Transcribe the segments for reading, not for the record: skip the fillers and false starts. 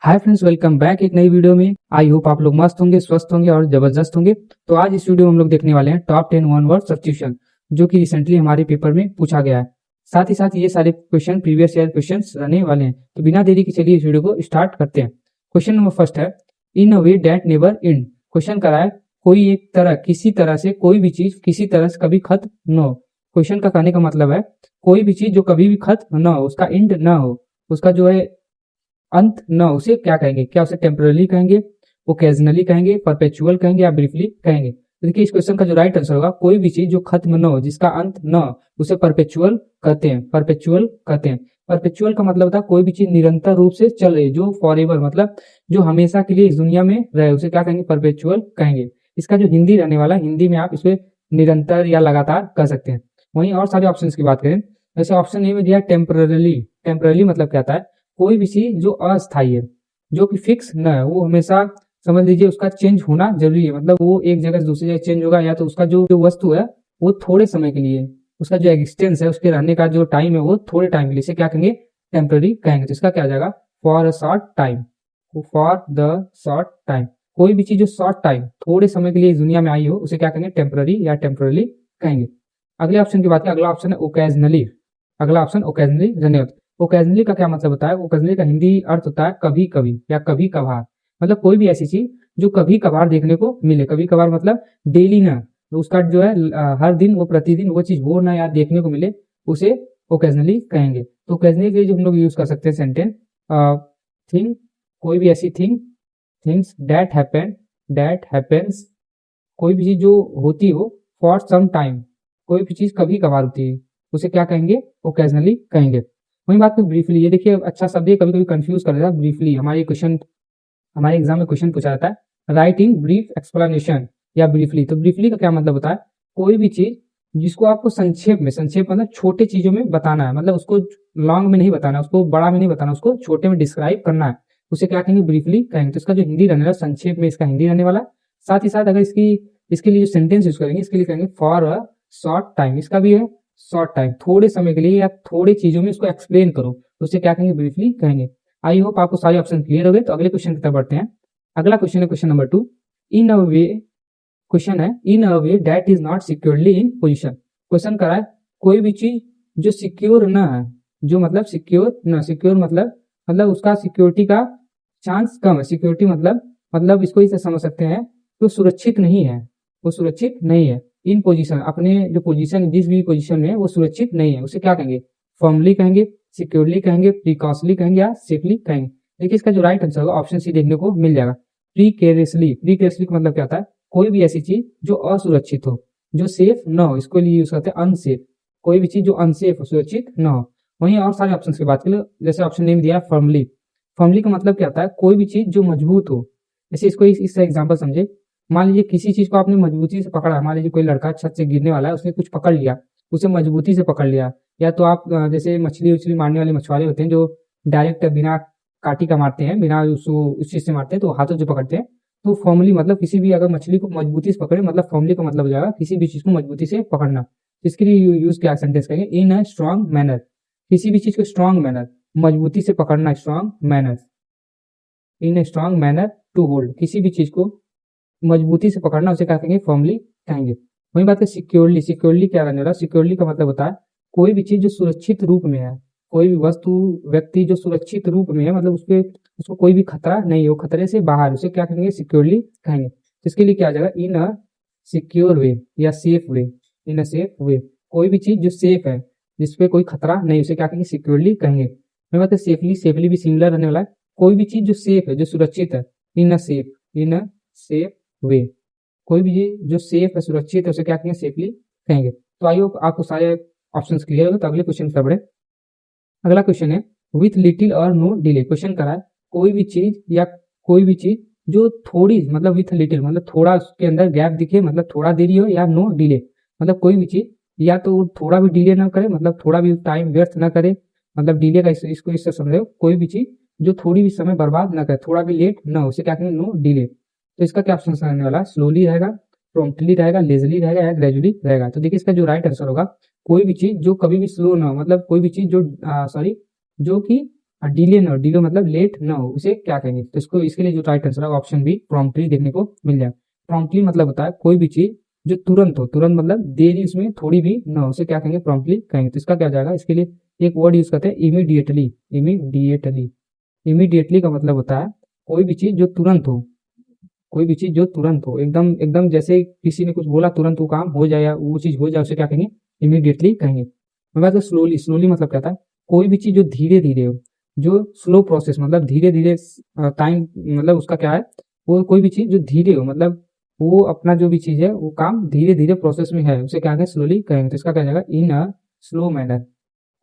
Hi friends, welcome back एक नई video में। आई होप आप लोग मस्त होंगे, स्वस्थ होंगे और जबरदस्त होंगे। तो आज इस वीडियो में हम लोग देखने वाले हैं टॉप 10 वन वर्ड सब्स्टिट्यूशन, जो कि रिसेंटली हमारे पेपर में पूछा गया है। साथ ही साथ ये सारे क्वेश्चन प्रीवियस ईयर क्वेश्चन रहने वाले हैं। तो बिना देरी के चलिए इस वीडियो को स्टार्ट करते हैं। क्वेश्चन नंबर फर्स्ट है in a way that never end. Question करा है कोई एक तरह, किसी तरह से कोई भी चीज किसी तरह से कभी खत्म न हो। क्वेश्चन का कहने का मतलब है कोई भी चीज जो कभी भी खत्म न हो, उसका एंड न हो, उसका जो है अंत न, उसे क्या कहेंगे? क्या उसे टेम्पररी कहेंगे, ओकेजनली कहेंगे, परपेचुअल कहेंगे या ब्रीफली कहेंगे? तो देखिए इस क्वेश्चन का जो राइट आंसर होगा, कोई भी चीज जो खत्म न हो, जिसका अंत न हो, उसे परपेचुअल कहते हैं। परपेचुअल कहते हैं। परपेचुअल का मतलब होता है कोई भी चीज निरंतर रूप से चल रही, जो फॉरएवर मतलब जो हमेशा के लिए इस दुनिया में रहे, उसे क्या कहेंगे? परपेचुअल कहेंगे। इसका जो हिंदी रहने वाला है, हिंदी में आप इसे निरंतर या लगातार कह सकते हैं। वहीं और सारे ऑप्शन की बात करें, जैसे ऑप्शन ए में दिया टेम्परली। टेम्परली मतलब क्या होता है? कोई भी चीज जो अस्थायी है, जो कि फिक्स न है, वो हमेशा समझ लीजिए उसका चेंज होना जरूरी है। मतलब वो एक जगह से दूसरी जगह चेंज होगा, या तो उसका जो वस्तु है वो थोड़े समय के लिए, उसका जो एग्जिस्टेंस है, उसके रहने का जो टाइम है वो थोड़े टाइम के लिए, इसे क्या कहेंगे? टेम्पररी कहेंगे। तो इसका क्या आ जाएगा? For a short time. For the short time, कोई भी चीज जो शॉर्ट टाइम, थोड़े समय के लिए इस दुनिया में आई हो, उसे क्या कहेंगे? टेम्पररी या टेम्परली कहेंगे। अगले ऑप्शन की बात करें, अगला ऑप्शन है ओकेजनली। अगला ऑप्शन ओकेजनली धन्यवाद। ओकेजनली का क्या मतलब होता है? ओकेजनली का हिंदी अर्थ होता है कभी कभी या कभी कभार। मतलब कोई भी ऐसी चीज जो कभी कभार देखने को मिले। कभी कभार मतलब डेली ना, तो उसका जो है हर दिन, वो प्रतिदिन वो चीज हो ना या देखने को मिले, उसे ओकेजनली कहेंगे। तो ओकेजनली के लिए जो हम लोग यूज कर सकते हैं सेंटेंस, थिंग, कोई भी ऐसी थिंग, थिंग्स दैट हैपेंस, कोई भी चीज जो होती हो, फॉर सम टाइम, कोई भी चीज कभी कभार होती है, उसे क्या कहेंगे? ओकेजनली कहेंगे। वही बात में ब्रीफली, ये देखिए अच्छा शब्द है, कभी कभी कंफ्यूज कर देता है। ब्रीफली हमारे क्वेश्चन, हमारे एग्जाम में क्वेश्चन पूछा जाता है राइट इन ब्रीफ एक्सप्लेनेशन या ब्रीफली। तो ब्रीफली का क्या मतलब होता है? कोई भी चीज जिसको आपको संक्षेप में, संक्षेप मतलब छोटे चीजों में बताना है, मतलब उसको लॉन्ग में नहीं बताना, उसको बड़ा में नहीं बताना, उसको छोटे में डिस्क्राइब करना है, उसे क्या कहेंगे? ब्रीफली कहेंगे। तो इसका जो हिंदी रहने वाला, संक्षेप में इसका हिंदी रहने वाला। साथ ही साथ अगर इसके लिए जो सेंटेंस यूज करेंगे, इसके लिए कहेंगे फॉर अ शॉर्ट टाइम। इसका भी है शॉर्ट टाइम, थोड़े समय के लिए या थोड़े चीजों में इसको एक्सप्लेन करो, तो उसे क्या कहेंगे? ब्रीफली कहेंगे। आई होप आपको सारे ऑप्शन क्लियर हो गए। तो अगले क्वेश्चन की तरफ बढ़ते हैं। अगला क्वेश्चन है question number 2। In a way, question है in a way that is not securely in position. Question करा है कोई भी चीज जो सिक्योर ना है, जो मतलब सिक्योर ना, सिक्योर मतलब उसका सिक्योरिटी का चांस कम है। सिक्योरिटी मतलब इसको इसे समझ सकते हैं, तो सुरक्षित नहीं है, वो सुरक्षित नहीं है। इन पोजीशन, अपने जो पोजीशन, जिस भी पोजीशन में है, वो सुरक्षित नहीं है, उसे क्या कहेंगे? फर्मली कहेंगे, सिक्योरली कहेंगे, प्रिकॉशनली कहेंगे या सेफली कहेंगे? देखिए इसका जो राइट आंसर होगा ऑप्शन सी देखने को मिल जाएगा, प्रीकेयरसली। प्रीकेयरसली का मतलब क्या होता है? कोई भी ऐसी चीज जो असुरक्षित हो, जो सेफ न हो, इसको लिए यूज करते हैं अनसेफ। कोई भी चीज जो अनसेफ हो, सुरक्षित न हो। वहीं और सारे ऑप्शन की बात करें, जैसे ऑप्शन नेम दिया फर्मली। फर्मली का मतलब क्या होता है? कोई भी चीज जो मजबूत हो। जैसे इसको इससे एग्जाम्पल समझे, मान लीजिए किसी चीज को आपने मजबूती से पकड़ा, मान लीजिए कोई लड़का छत से गिरने वाला है, उसने कुछ पकड़ लिया, उसे मजबूती से पकड़ लिया। या तो आप जैसे मछली उछली मारने वाले मछुआरे होते हैं, जो डायरेक्ट बिना काटी का मारते हैं, बिना उसको उस चीज से मारते हैं, तो हाथों से पकड़ते हैं। तो फॉर्मली मतलब किसी भी अगर मछली को मजबूती से पकड़े, मतलब फॉर्मली का मतलब हो जाएगा किसी भी चीज को मजबूती से पकड़ना। इसके लिए यूज क्या सेंटेंस करेंगे? In a strong manner. किसी भी चीज को स्ट्रॉन्ग मैनर, मजबूती से पकड़ना, strong manner. In a strong manner to hold, किसी भी चीज को मजबूती से पकड़ना, उसे क्या कहेंगे? फर्मली कहेंगे। वही बात है सिक्योरली। सिक्योरली क्या रहने वाला? सिक्योरली का मतलब होता है कोई भी चीज जो सुरक्षित रूप में है, कोई भी वस्तु, व्यक्ति जो सुरक्षित रूप में है, मतलब उसके, उसको कोई भी खतरा नहीं हो, खतरे से बाहर, उसे क्या कहेंगे? सिक्योरली कहेंगे। तो इसके लिए क्या आ जाएगा? इन अ सिक्योर वे या safe way. In a safe way, कोई भी चीज जो सेफ है, जिसपे कोई खतरा नहीं, उसे क्या कहेंगे? सिक्योरली कहेंगे। वही बात है सेफली। सेफली भी सिमिलर रहने वाला है, कोई भी चीज जो सेफ है, जो सुरक्षित है। In a safe, in a safe way, कोई भी चीज जो सेफ है, सुरक्षित है, उसे क्या कहेंगे? सेफली कहेंगे। तो आई होप आपको सारे ऑप्शंस क्लियर हो गए। तो अगले क्वेश्चन पर बढ़े। अगला क्वेश्चन है विथ लिटिल और नो डिले। क्वेश्चन करा है कोई भी चीज या कोई भी चीज जो थोड़ी, मतलब विथ लिटिल मतलब थोड़ा उसके अंदर गैप दिखे, मतलब थोड़ा देरी हो, या नो डिले मतलब कोई भी चीज या तो थोड़ा भी डिले ना करे, मतलब थोड़ा भी टाइम व्यर्थ ना करे, मतलब डिले का इसको इससे समझो, कोई भी चीज जो थोड़ी भी समय बर्बाद ना करे, थोड़ा भी लेट ना हो, उसे क्या कहेंगे? No delay. तो इसका क्या ऑप्शन रहने वाला है? स्लोली रहेगा, प्रॉम्प्टली रहेगा, लेजली रहेगा या ग्रेजुअली रहेगा? तो देखिए इसका जो राइट आंसर होगा, कोई भी चीज जो कभी भी स्लो ना हो, मतलब कोई भी चीज जो सॉरी, जो कि डिले मतलब लेट ना हो, उसे क्या कहेंगे? तो इसको इसके लिए जो राइट आंसर है ऑप्शन बी प्रॉम्प्टली देखने को मिल जाए। प्रॉम्प्टली मतलब होता है कोई भी चीज जो तुरंत हो, तुरंत मतलब देरी उसमें थोड़ी भी ना हो, उसे क्या कहेंगे? प्रॉम्प्टली कहेंगे। तो इसका क्या हो जाएगा? इसके लिए एक वर्ड यूज करते हैं इमीडिएटली। इमीडिएटली, इमीडिएटली का मतलब होता है कोई भी चीज जो तुरंत हो, कोई भी चीज जो तुरंत हो, एकदम एकदम जैसे किसी ने कुछ बोला तुरंत वो काम हो जाए या वो चीज हो जाए, उसे क्या कहेंगे? इमीडिएटली कहेंगे। मैं बात करूं स्लोली, स्लोली मतलब क्या था? कोई भी चीज जो धीरे धीरे हो, जो स्लो प्रोसेस मतलब धीरे धीरे टाइम, मतलब उसका क्या है? वो कोई भी चीज जो धीरे हो, मतलब वो अपना जो भी चीज है वो काम धीरे धीरे प्रोसेस में है, उसे क्या कहेंगे? स्लोली कहेंगे। तो इसका क्या जाएगा? In a slow manner.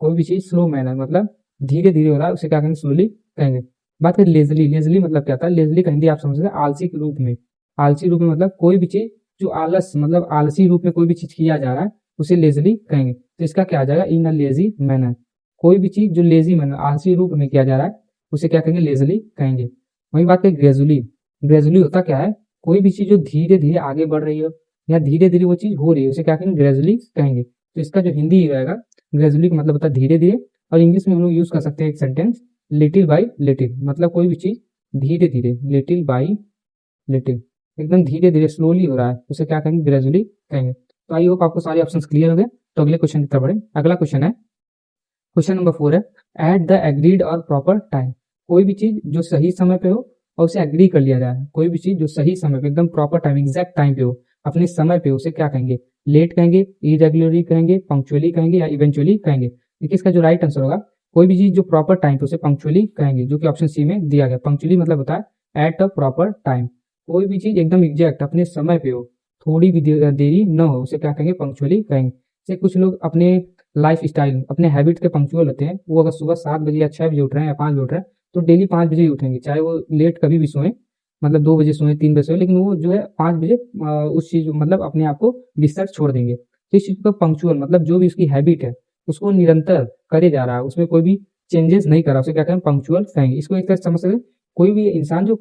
कोई भी चीज स्लो मैनर मतलब धीरे धीरे हो रहा है, उसे क्या कहेंगे? स्लोली कहेंगे। बात करें लेजली, लेजली मतलब क्या था? लेजली का हिंदी आप समझ रहे हैं आलसी के रूप में। आलसी रूप में मतलब कोई भी चीज जो आलस मतलब आलसी रूप में कोई भी चीज किया जा रहा है, उसे लेजली कहेंगे। तो इसका क्या आ जाएगा? In a lazy manner. कोई भी चीज जो लेजी मैनर आलसी रूप में किया जा रहा है, उसे क्या कहेंगे? लेजली कहेंगे। वही बात करें ग्रेजुअली, ग्रेजुअली होता क्या है? कोई भी चीज जो धीरे धीरे आगे बढ़ रही हो या धीरे धीरे वो चीज हो रही है, उसे क्या कहेंगे? ग्रेजुअली कहेंगे। तो इसका जो हिंदी रहेगा ग्रेजुअली का मतलब होता है धीरे धीरे। और इंग्लिश में हम लोग यूज कर सकते हैं एक सेंटेंस लिटिल बाई लिटिल, मतलब कोई भी चीज धीरे धीरे, लिटिल बाई लिटिल, एकदम धीरे धीरे स्लोली हो रहा है, उसे क्या कहेंगे? ग्रेजुअली कहेंगे। तो आई होप आपको सारे ऑप्शंस क्लियर हो गए। तो अगले क्वेश्चन की तरफ बढ़े। अगला क्वेश्चन है, क्वेश्चन नंबर 4 है, एट द एग्रीड और प्रॉपर टाइम। कोई भी चीज जो सही समय पे हो और उसे एग्री कर लिया जाए, कोई भी चीज जो सही समय पे एकदम प्रॉपर टाइम एग्जैक्ट टाइम पे हो, अपने समय पे हो, उसे क्या कहेंगे? लेट कहेंगे, इरेगुलरली कहेंगे, पंक्चुअली कहेंगे या इवेंचुअली कहेंगे? देखिए इसका जो राइट आंसर होगा, कोई भी चीज जो प्रॉपर टाइम पे उसे पंक्चुअली कहेंगे, जो कि ऑप्शन सी में दिया गया। पंक्चुअली मतलब होता है एट अ प्रॉपर टाइम। कोई भी चीज एकदम एग्जैक्ट अपने समय पे हो, थोड़ी भी देरी न हो, उसे क्या कहेंगे? पंक्चुअली कहेंगे। जैसे कुछ लोग अपने लाइफ स्टाइल, अपने हैबिट के पंक्चुअल होते हैं। वो अगर सुबह 7 बजे या 6 बजे उठ रहे हैं या 5 बजे उठ रहे हैं, तो डेली 5 बजे ही उठेंगे, चाहे वो लेट कभी भी सोए, मतलब 2 बजे सोए, 3 बजे सोए, लेकिन वो जो है 5 बजे उस चीज मतलब अपने आप को बिस्तर छोड़ देंगे। तो इस चीज को पंक्चुअल मतलब जो भी उसकी हैबिट है उसको निरंतर करे जा रहा है, उसमें कोई भी चेंजेस नहीं कर रहा, उसे क्या कहेंगे? पंक्चुअल कहेंगे। इसको एक तरह से समझ सकते हैं, कोई भी इंसान जो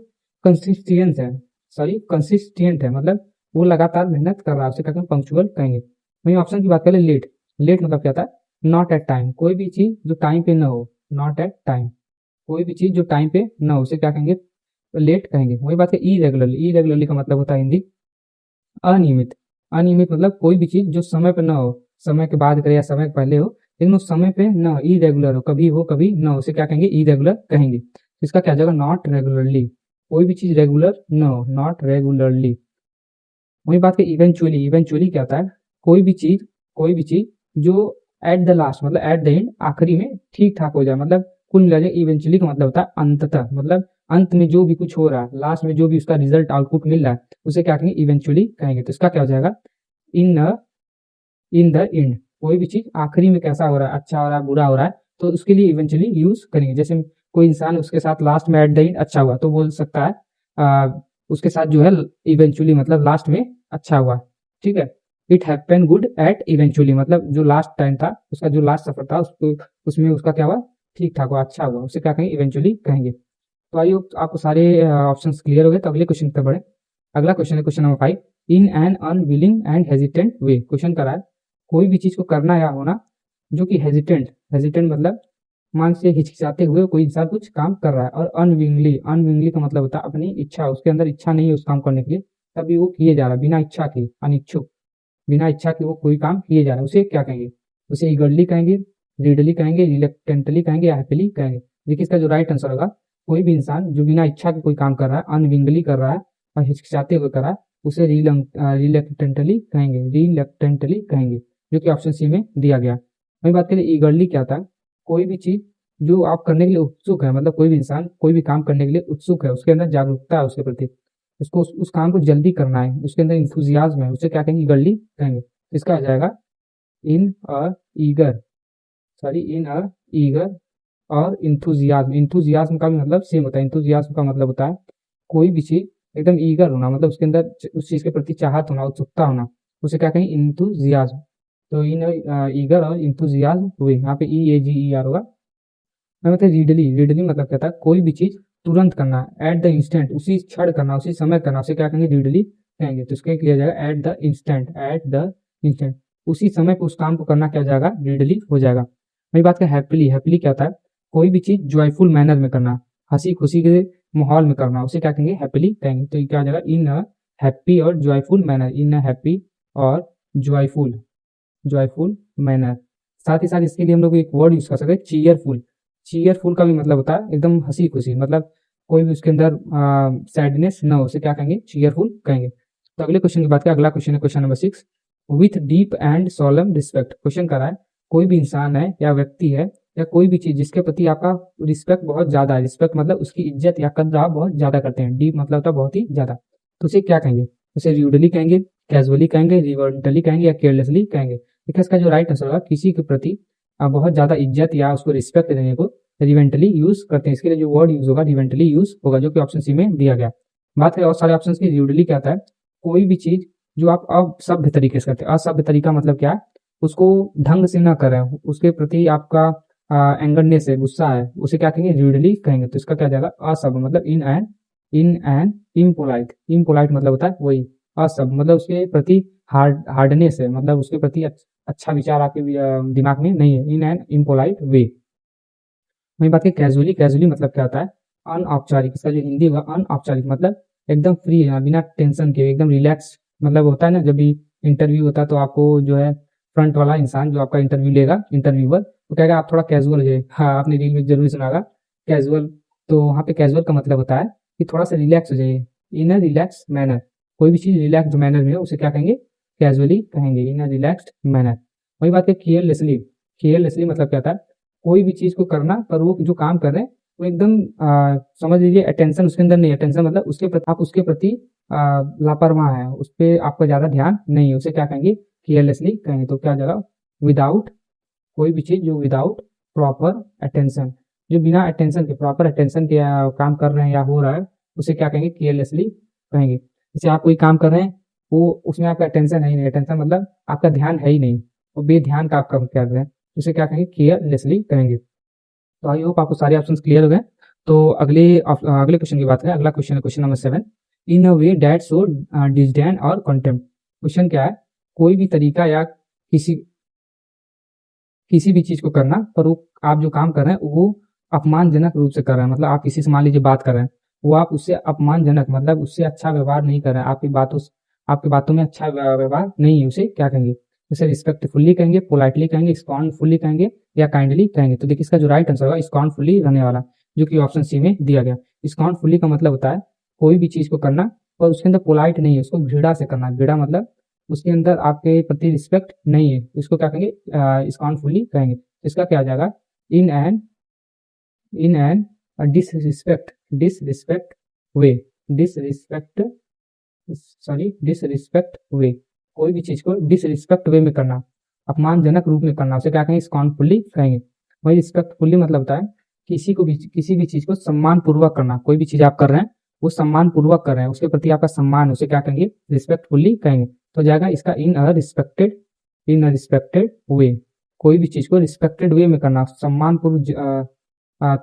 कंसिस्टेंट है, सॉरी कंसिस्टेंट है, मतलब वो लगातार मेहनत कर रहा है, उसे क्या कहेंगे? पंक्चुअल कहेंगे। वहीं ऑप्शन की बात करें लेट, लेट मतलब क्या था? Not at time. कोई भी चीज जो टाइम पे ना हो, नॉट एट टाइम, कोई भी चीज जो टाइम पे ना हो, उसे क्या कहेंगे? लेट कहेंगे। वही बात है इरेगुलरली, इरेगुलरली का मतलब होता है हिंदी अनियमित। अनियमित मतलब कोई भी चीज जो समय पे ना हो, समय के बाद करे या समय के पहले हो, लेकिन उस समय पे ना हो, इरेगुलर हो, कभी ना हो, उसे क्या कहेंगे? इरेगुलर कहेंगे। इसका क्या जगह? Not regularly. कोई भी चीज रेगुलर ना हो, नॉट रेगुलरली। वही बात है इवेंचुअली, इवेंचुअली क्या होता है? कोई भी चीज जो एट द लास्ट मतलब एट द एंड, आखिरी में ठीक ठाक हो जाए, मतलब कुल मिला जाए। इवेंचुअली का मतलब होता है अंततः, मतलब अंत में जो भी कुछ हो रहा है, लास्ट में जो भी उसका रिजल्ट आउटपुट मिल रहा है, उसे क्या कहेंगे? इवेंचुअली कहेंगे। तो इसका क्या हो जाएगा? इन इन द एंड। कोई भी चीज आखिरी में कैसा हो रहा है, अच्छा हो रहा है, बुरा हो रहा है, तो उसके लिए इवेंचुअली यूज करेंगे। जैसे कोई इंसान उसके साथ लास्ट में एट द एंड अच्छा हुआ, तो बोल सकता है उसके साथ जो है इवेंचुअली मतलब लास्ट में अच्छा हुआ। ठीक है, it happen good at eventually, मतलब जो लास्ट टाइम था उसका, जो लास्ट सफर था उसको, उसमें उसका क्या हुआ? ठीक ठाक हुआ, अच्छा हुआ, उसे क्या कहेंगे? इवेंचुअली कहेंगे। तो आइए आपको सारे ऑप्शंस क्लियर हो गए। तो अगले क्वेश्चन पर बढ़े। अगला क्वेश्चन है question number 5, in an unwilling and hesitant way. Question कर रहा है कोई भी चीज को करना या होना जो कि हेजिटेंट, हेजिटेंट मतलब मान से हिचकिचाते हुए कोई इंसान कुछ काम कर रहा है, और अनविंगली, अनविंगली का मतलब होता है अपनी इच्छा, उसके अंदर इच्छा नहीं है उस काम करने के लिए, तभी वो किए जा रहा है बिना इच्छा के, अनिच्छुक, बिना इच्छा के वो कोई काम किए जा रहा है, उसे क्या कहेंगे? उसे ईगरली कहेंगे, रीडली कहेंगे, रिलक्टेंटली कहेंगे या हैप्पीली कहेंगे? देखिए इसका जो राइट आंसर होगा, कोई भी इंसान जो बिना इच्छा के कोई काम कर रहा है, अनविंगली कर रहा है और हिचकिचाते हुए कर रहा है, उसे रिलक्टेंटली कहेंगे, रिलक्टेंटली कहेंगे, जो कि ऑप्शन सी में दिया गया। वही बात करें ईगरली क्या था? कोई भी चीज जो आप करने के लिए उत्सुक है, मतलब कोई भी इंसान कोई भी काम करने के लिए उत्सुक है, उसके अंदर जागरूकता है उसके प्रति, उसको उस काम को जल्दी करना है, उसके अंदर इंथुजियाज्म है, उसे क्या कहेंगे? ईगरली कहेंगे। इसका आ जाएगा in a eager, sorry in a eager और इंथुजियाज्म। इंथुजियाज्म का भी मतलब सेम होता है। इंथुजियाज्म का मतलब होता है कोई भी चीज एकदम ईगर होना, मतलब उसके अंदर उस चीज के प्रति चाहत होना, उत्सुकता होना, उसे क्या कहेंगे? इंथुजियाज्म। तो इन ईगर और इंथुजियाज्म हुए, यहाँ पे ई ए जी ई आर होगा। मैं मतलब रीडली, रीडली मतलब क्या था? कोई भी चीज तुरंत करना, एट द इंस्टेंट, उसी क्षण करना, उसी समय करना, उसे क्या कहेंगे? रीडली कहेंगे। तो इसके लिया जाएगा at the instant, at the instant, उसी समय पे उस काम को करना क्या हो जाएगा? रीडली हो जाएगा। वही बात का हैप्पीली, हैप्पीली क्या होता है? कोई भी चीज जॉयफुल मैनर में करना, हंसी खुशी के माहौल में करना, उसे क्या कहेंगे, हैप्पीली कहेंगे। तो ये क्या हो जाएगा, इन अ हैप्पी और joyful manner, in a happy और जॉयफुल जॉयफुल मैनर। साथ ही साथ इसके लिए हम लोग एक वर्ड यूज कर सकते हैं, चीयरफुल। चीयरफुल का भी मतलब होता है एकदम हंसी खुशी, मतलब कोई भी उसके अंदर सैडनेस ना हो, उसे क्या कहेंगे, चीयरफुल कहेंगे। तो अगले क्वेश्चन की बात करें, अगला क्वेश्चन है question number 6, with deep and solemn respect. Question कर रहा है, कोई भी इंसान है या व्यक्ति है या कोई भी चीज जिसके प्रति आपका रिस्पेक्ट बहुत ज्यादा है, रिस्पेक्ट मतलब उसकी इज्जत या कद्र आप बहुत ज्यादा करते हैं, डीप मतलब होता है बहुत ही ज्यादा, तो उसे क्या कहेंगे, उसे र्यूडली कहेंगे, कैजुअली कहेंगे, रिवर्टली कहेंगे या केयरलेसली कहेंगे। देखिए इसका जो राइट आंसर होगा, किसी के प्रति बहुत ज्यादा इज्जत या उसको रिस्पेक्ट देने को रिवेंटली यूज करते हैं, इसके लिए जो वर्ड यूज होगा रिवेंटली यूज होगा, जो कि ऑप्शन सी में दिया गया। बात करें और सारे ऑप्शन की, र्यूडली क्या आता है, कोई भी चीज जो आप असभ्य तरीके से करते हैं। असभ्य तरीका मतलब क्या है, उसको ढंग से ना करें, उसके प्रति आपका एंगरनेस है, गुस्सा है, उसे क्या कहेंगे, र्यूडली कहेंगे। तो इसका क्या जाएगा, असभ्य मतलब इन एन इम्पोलाइट। इम्पोलाइट मतलब होता है वही असभ्य, मतलब उसके प्रति हार्डनेस है, मतलब उसके प्रति अच्छा विचार आपके दिमाग में नहीं है, इन एन इम्पोलाइट वे। वही बात है कैजुअली, कैजुअली मतलब क्या होता है, अनौपचारिक। इसका जो हिंदी होगा अनौपचारिक मतलब एकदम फ्री है, बिना टेंशन के, एकदम रिलैक्स। मतलब होता है ना, जब भी इंटरव्यू होता है तो आपको जो है फ्रंट वाला इंसान जो आपका इंटरव्यू लेगा, इंटरव्यूअर, तो कहेगा आप थोड़ा कैजुअल हो जाए। हाँ, आपने रील में जरूर सुना होगा कैजुअल। तो वहाँ पे कैजुअल का मतलब होता है कि थोड़ा सा रिलैक्स हो जाइए, इन अ रिलैक्स मैनर। कोई भी चीज रिलैक्स मैनर में हो उसे क्या कहेंगे, कैजुअली कहेंगे, इन अ रिलैक्स्ड मैनर। वही बात है केयरलेसली। केयरलेसली मतलब क्या होता है, कोई भी चीज को करना पर वो जो काम कर रहे हैं वो एकदम समझ लीजिए अटेंशन उसके अंदर नहीं है। अटेंशन मतलब उसके प्रति आप उसके प्रति लापरवाह है, उस पर आपका ज्यादा ध्यान नहीं है, उसे क्या कहेंगे, केयरलेसली कहेंगे। तो क्या जगह, विदाउट, कोई भी चीज जो विदाउट प्रॉपर अटेंशन, जो बिना अटेंशन के, प्रॉपर अटेंशन के काम कर रहे हैं या हो रहा है, उसे क्या कहेंगे, केयरलेसली कहेंगे। जैसे आप कोई काम कर रहे हैं, वो उसमें आपका अटेंशन है ही नहीं, अटेंशन मतलब आपका ध्यान है ही नहीं, वो बेध्यान का आप काम कर रहे हैं, उसे क्या कहेंगे, केयरलेसली कहेंगे। तो आई होप आपको सारे ऑप्शंस क्लियर हो गए। तो अगले क्वेश्चन की बात करें, अगला क्वेश्चन है question number 7, in a way that show disdain और कंटेम्प्ट। क्वेश्चन क्या है, कोई भी तरीका या किसी किसी भी चीज को करना पर वो आप जो काम कर रहे हैं वो अपमानजनक रूप से कर रहे हैं, मतलब आप किसी से मान लीजिए बात कर रहे हैं, वो आप उससे अपमानजनक मतलब उससे अच्छा व्यवहार नहीं कर रहे हैं, आपकी बातों में अच्छा व्यवहार नहीं है, उसे क्या कहेंगे, उसे रिस्पेक्टफुली कहेंगे, पोलाइटली कहेंगे, स्कॉर्नफुली कहेंगे या काइंडली कहेंगे। तो देखिए इसका जो राइट आंसर होगा स्कॉर्नफुली रहने वाला, जो कि ऑप्शन सी में दिया गया। स्कॉर्नफुली का मतलब होता है कोई भी चीज को करना पर उसके अंदर पोलाइट नहीं है, उसको घृणा से करना। घृणा मतलब उसके अंदर आपके प्रति रिस्पेक्ट नहीं है, इसको क्या कहेंगे, स्कॉर्नफुली कहेंगे। इसका क्या आ जाएगा, in an in an disrespect disrespect way disrespect disrespect way. कोई भी चीज को डिसरिस्पेक्ट वे में करना, अपमानजनक रूप में करना, उसे क्या कहेंगे, स्कॉर्नफुली कहेंगे। वही रिस्पेक्टफुली मतलब होता है किसी भी चीज को सम्मान पूर्वक करना। कोई भी चीज आप कर रहे हैं वो सम्मान पूर्वक कर रहे हैं, उसके प्रति आपका सम्मान है, उसे क्या कहेंगे, रिस्पेक्टफुली कहेंगे। तो जाएगा इसका इन अ रिस्पेक्टेड वे। कोई भी चीज को रिस्पेक्टेड वे में करना, सम्मान पूर्व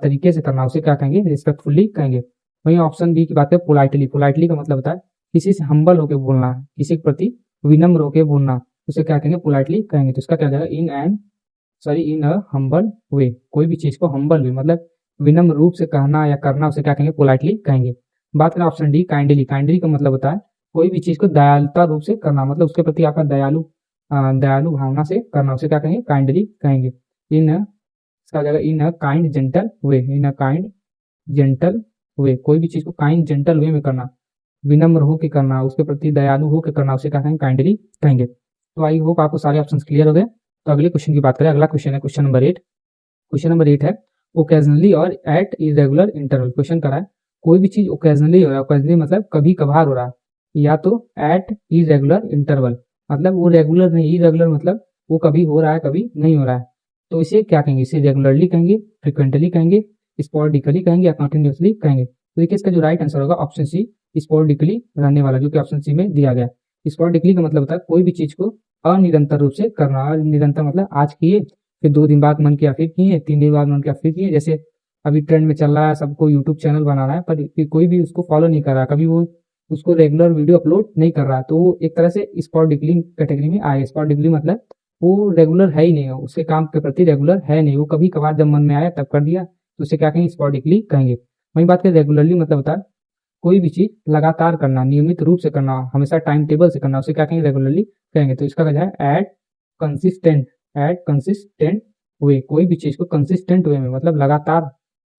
तरीके से करना, उसे क्या कहेंगे, रिस्पेक्टफुली कहेंगे। वही ऑप्शन बी की बात है, पोलाइटली। पोलाइटली का मतलब होता है किसी से हम्बल होकर बोलना, किसी के प्रति विनम्र होकर बोलना, उसे क्या कहेंगे, पोलाइटली कहेंगे। तो इसका क्या जाएगा, इन अ हम्बल वे। कोई भी चीज को हम्बल वे मतलब विनम्र रूप से कहना या करना, उसे क्या कहेंगे, पोलाइटली कहेंगे। बात करें ऑप्शन डी, काइंडली। काइंडली का मतलब होता है कोई भी चीज को दयालुता रूप से करना, मतलब उसके प्रति आपका दयालु भावना से करना, उसे क्या कहेंगे, काइंडली कहेंगे। इन इसका जाएगा in a kind gentle way. In a kind gentle way. कोई भी चीज को काइंड जेंटल वे में करना, विनम्र होकर करना, उसके प्रति दयालु होकर करना, उसे क्या कहेंगे, काइंडली कहेंगे। तो आई होप आपको सारे ऑप्शंस क्लियर हो गए। तो अगले क्वेश्चन की बात करें, अगला क्वेश्चन है क्वेश्चन नंबर 8। क्वेश्चन नंबर 8 है, ओकेजनली और एट इरेगुलर इंटरवल। क्वेश्चन करा है, कोई भी चीज ओकेजनली हो रहा है, ओकेजनली मतलब कभी कभार हो रहा है, या तो एट इरेगुलर इंटरवल मतलब वो रेगुलर नहीं, इरेगुलर मतलब वो कभी हो रहा है कभी नहीं हो रहा है, तो इसे क्या कहेंगे, इसे रेगुलरली कहेंगे, फ्रिक्वेंटली कहेंगे, स्पोरेडिकली कहेंगे या कंटिन्यूसली कहेंगे। तो देखिए इसका जो राइट आंसर होगा ऑप्शन सी, स्पोरेडिकली रहने वाला, जो कि ऑप्शन सी में दिया गया। स्पोरेडिकली का मतलब होता है कोई भी चीज को अनिरंतर रूप से करना। अनिरंतर मतलब आज किए फिर 2 दिन बाद मन किया फिर किए, 3 दिन बाद मन किया फिर किए। जैसे अभी ट्रेंड में चल रहा है, सबको यूट्यूब चैनल बनाना है पर कोई भी उसको फॉलो नहीं कर रहा, कभी वो उसको रेगुलर वीडियो अपलोड नहीं कर रहा, तो वो एक तरह से स्पोरेडिकली कैटेगरी में आए। स्पोरेडिकली मतलब वो रेगुलर है ही नहीं, उसके काम के प्रति रेगुलर है नहीं, वो कभी कभार जब मन में आया तब कर दिया तो उसे क्या कहेंगे, स्पॉडिकली कहेंगे। वहीं बात करें रेगुलरली मतलब होता है कोई भी चीज लगातार करना, नियमित रूप से करना, हमेशा टाइम टेबल से करना, उसे क्या कहेंगे, रेगुलरली कहेंगे। तो इसका क्या है, कंसिस्टेंट एट कंसिस्टेंट वे, कोई भी चीज को कंसिस्टेंट वे में मतलब लगातार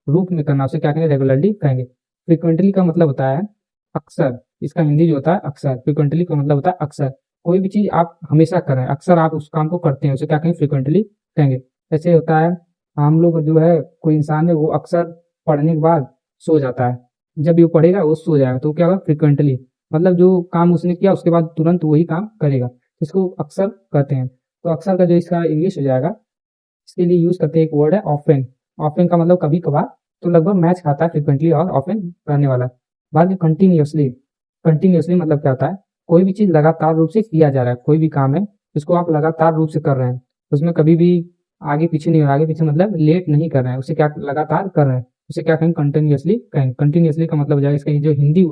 रूप में करना, उसे क्या कहेंगे, रेगुलरली कहेंगे। फ्रिक्वेंटली का मतलब होता है अक्सर, इसका हिंदी जो होता है अक्सर। फ्रिक्वेंटली का मतलब होता है अक्सर, कोई भी चीज आप हमेशा कर रहे हैं, अक्सर आप उस काम को करते हैं, उसे क्या कहेंगे, फ्रिक्वेंटली कहेंगे। ऐसे होता है हम लोग जो है, कोई इंसान है वो अक्सर पढ़ने के बाद सो जाता है, जब भी वो पढ़ेगा वो सो जाएगा, तो क्या होगा, फ्रिक्वेंटली मतलब जो काम उसने किया उसके बाद तुरंत वही काम करेगा, इसको अक्सर कहते हैं। तो अक्सर का जो इसका इंग्लिश हो जाएगा, इसके लिए यूज करते हैं एक वर्ड है ऑफेन। ऑफेन का मतलब कभी कभार, तो लगभग मैच खाता है फ्रिक्वेंटली और ऑफेन रहने वाला। बाद में कंटिन्यूसली, कंटिन्यूसली मतलब क्या होता है, कोई भी चीज लगातार रूप से किया जा रहा है, कोई भी काम है जिसको आप लगातार रूप से कर रहे हैं, उसमें कभी भी आगे पीछे नहीं हो रहा, आगे पीछे मतलब लेट नहीं कर रहे हैं, उसे क्या लगातार कर रहे हैं, उसे क्या कहेंगे, कंटिन्यूसली कहेंगे। कंटिन्यूसली का मतलब हो जाएगा, इसका जो हिंदी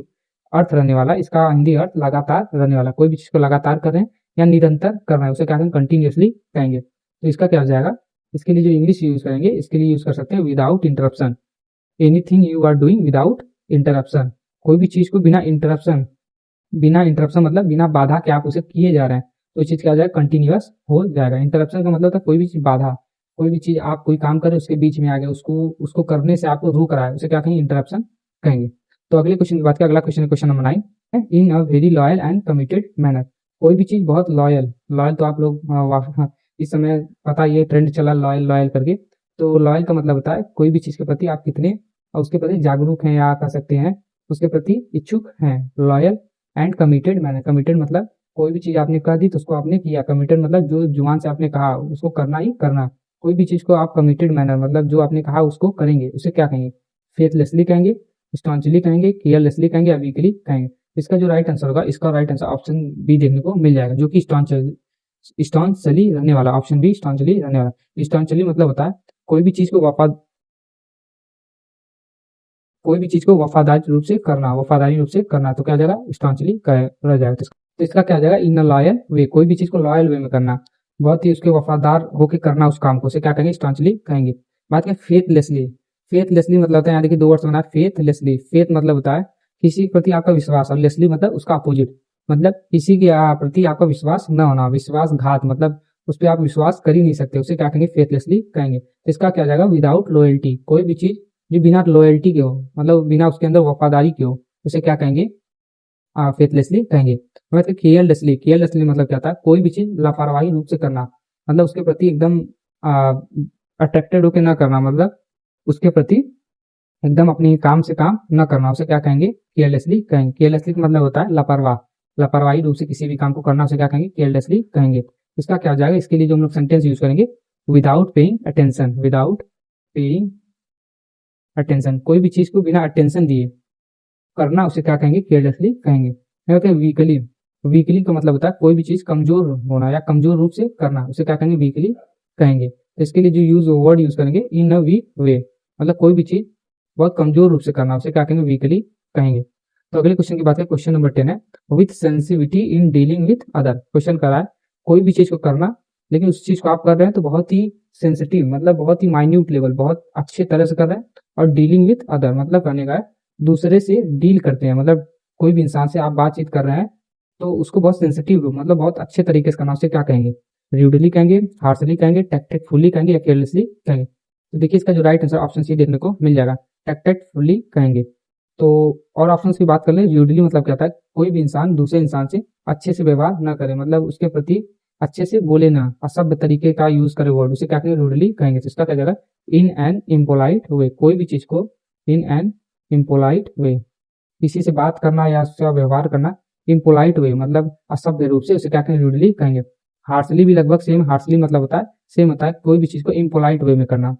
अर्थ रहने वाला, इसका हिंदी अर्थ लगातार रहने वाला, कोई भी चीज को लगातार कर रहे हैं या निरंतर कर रहे हैं, उसे क्या कहेंगे, कंटिन्यूसली कहेंगे। तो इसका क्या हो जाएगा, इसके लिए जो इंग्लिश यूज करेंगे, इसके लिए यूज कर सकते हैं without interruption. Anything you are doing without interruption, कोई भी चीज को बिना इंटरप्शन, बिना इंटरप्शन मतलब बिना बाधा के आप उसे किए जा रहे हैं, तो चीज क्या हो जाएगा, कंटिन्यूअस हो जाएगा। इंटरप्शन का मतलब था कोई भी चीज बाधा, कोई भी चीज आप कोई काम करें उसके बीच में आ गया, उसको उसको करने से आपको रोक रहा है, उसे क्या कहेंगे, इंटरप्शन कहेंगे। तो अगले क्वेश्चन की बात करें, अगला क्वेश्चन है question number 9, in a very loyal and committed manner, कोई भी चीज बहुत लॉयल, लॉयल तो आप लोग इस समय पता ये ट्रेंड चला लॉयल लॉयल करके, तो लॉयल का मतलब होता है कोई भी चीज के प्रति आप कितने उसके प्रति जागरूक हैं, या कह सकते हैं उसके प्रति इच्छुक हैं। लॉयल एंड कमिटेड मैंने, कमिटेड मतलब कोई भी चीज आपने कह दी तो उसको आपने किया, कमिटेड मतलब जो जुबान से आपने कहा उसको करना ही करना, कोई भी चीज को आप कमिटेड मैनर मतलब जो आपने कहा उसको करेंगे, उसे क्या कहेंगे, फेथलेसली कहेंगे, स्टॉन्चली कहेंगे, केयरलेसली कहेंगे, या वीकली कहेंगे। इसका जो राइट आंसर होगा, इसका राइट आंसर ऑप्शन बी देखने को मिल जाएगा, जो कि स्टॉन्चली रहने वाला, ऑप्शन बी स्टॉन्चली रहने वाला। स्टॉन्चली मतलब होता है कोई भी चीज को कोई भी चीज को वफादारी रूप से करना, वफादारी रूप से करना, तो क्या हो जाएगा, स्टॉन्चली रह जाएगा। तो इसका क्या हो जाएगा, इन अ लॉयल वे, कोई भी चीज को लॉयल वे में करना, बहुत ही उसके वफादार होकर करना उस काम को, उसे क्या कहेंगे, स्टॉन्चली कहेंगे। बात करें फेथलेसली, फेथलेसली मतलब होता है, यहाँ देखिए दो वर्ड बना है, फेथलेसली, फेथ मतलब होता है किसी के प्रति आपका विश्वास, और लेसली मतलब उसका अपोजिट, मतलब किसी के प्रति आपका विश्वास न होना, विश्वासघात मतलब उस पर आप विश्वास कर ही नहीं सकते, उसे क्या कहेंगे, फेथलेसली कहेंगे। तो इसका क्या जाएगा, विदाउट लॉयल्टी, कोई भी चीज जो बिना लॉयल्टी के हो, मतलब बिना उसके अंदर वफादारी के हो, उसे क्या कहेंगे, फेथलेसली कहेंगे। मतलब केयरलेसली, केयरलेसली मतलब क्या था, कोई भी चीज लापरवाही रूप से करना, मतलब उसके प्रति एकदम अट्रैक्टेड होकर ना करना, मतलब उसके प्रति एकदम अपने काम से काम न करना, उसे क्या कहेंगे, केयरलेसली कहेंगे। केयरलेसली का मतलब होता है लापरवाह, लापरवाही रूप से किसी भी काम को करना, उसे क्या कहेंगे, केयरलेसली कहेंगे। इसका क्या हो जाएगा, इसके लिए जो हम लोग सेंटेंस यूज करेंगे, without paying attention, without paying attention, कोई भी चीज को बिना अटेंशन दिए करना, उसे क्या कहेंगे, केयरलेसली कहेंगे। वीकली, वीकली का मतलब होता है कोई भी चीज कमजोर होना या कमजोर रूप से करना, उसे क्या कहेंगे, वीकली कहेंगे। तो इसके लिए जो वर्ड यूज करेंगे, इन अ वीक वे, मतलब कोई भी चीज बहुत कमजोर रूप से करना, उसे क्या कहेंगे, वीकली कहेंगे। तो अगले क्वेश्चन की बात करें, क्वेश्चन नंबर 10 है, with sensitivity in dealing with other. Question कर रहा है कोई भी चीज को करना, लेकिन उस चीज को आप कर रहे हैं तो बहुत ही सेंसिटिव मतलब बहुत ही माइन्यूट लेवल, बहुत अच्छे तरह से कर रहे हैं, और डीलिंग विथ अदर मतलब करने का है दूसरे से डील करते हैं, मतलब कोई भी इंसान से आप बातचीत कर रहे हैं तो उसको बहुत सेंसिटिव मतलब बहुत अच्छे तरीके से करना, उसे क्या कहेंगे, रूडली कहेंगे, हार्शली कहेंगे, टैक्टफुली कहेंगे, या केयरलेसली कहेंगे। तो देखिए इसका जो राइट आंसर ऑप्शन सी देखने को मिल जाएगा, टैक्टफुली कहेंगे। तो और ऑप्शन की बात कर ले, रूडली मतलब क्या था, कोई भी इंसान दूसरे इंसान से अच्छे से व्यवहार न करे, मतलब उसके प्रति अच्छे से बोले ना, असभ्य तरीके का यूज करे वर्ड, उसे क्या कहेंगे, रूडली कहेंगे। तो इसका क्या जाएगा, इन एन इम्पोलाइट वे, कोई भी चीज को इन एन इम्पोलाइट वे, किसी से बात करना या उसका व्यवहार करना इम्पोलाइट वे मतलब असभ्य रूप से, उसे क्या कहेंगे, रूडली कहेंगे। हार्शली भी लगभग सेम, हार्शली मतलब होता है सेम होता है, कोई भी चीज को इम्पोलाइट वे में करना,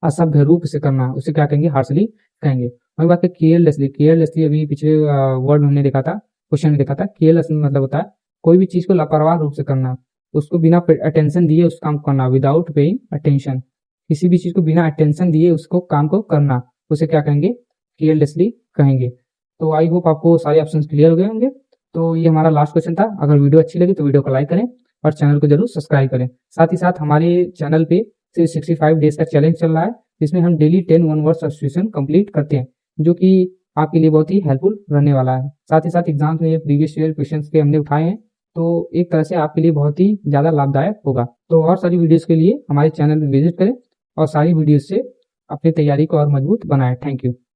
असभ्य रूप से करना, उसे क्या कहेंगे, हार्शली कहेंगे। वही बात है केयरलेसली, केयरलेसली अभी पिछले वर्ड हमने देखा था, क्वेश्चन में देखा था, केयरलेसली मतलब होता है कोई भी चीज को लापरवाह रूप से करना, उसको बिना अटेंशन दिए उस काम को करना, विदाउट पेइंग अटेंशन, किसी भी चीज को बिना अटेंशन दिए उसको काम को करना, उसे क्या कहेंगे, केयरलेसली कहेंगे। तो आई होप आपको सारे ऑप्शन क्लियर हो गए होंगे। तो ये हमारा लास्ट क्वेश्चन था, अगर वीडियो अच्छी लगी तो वीडियो को लाइक करें और चैनल को जरूर सब्सक्राइब करें। साथ ही साथ हमारे चैनल पे 365 डेज का चैलेंज चल रहा है, जिसमें हम daily 10 one word substitution complete करते हैं, जो कि आपके लिए बहुत ही हेल्पफुल रहने वाला है। साथ ही साथ एग्जाम्स में ये प्रीवियस ईयर क्वेश्चंस के हमने उठाए हैं, तो एक तरह से आपके लिए बहुत ही ज़्यादा लाभदायक होगा। तो और सारी वीडियोज़ के लिए हमारे चैनल में विजिट करें और सारी वीडियोज़ से अपनी तैयारी को और मजबूत बनाएं। Thank you.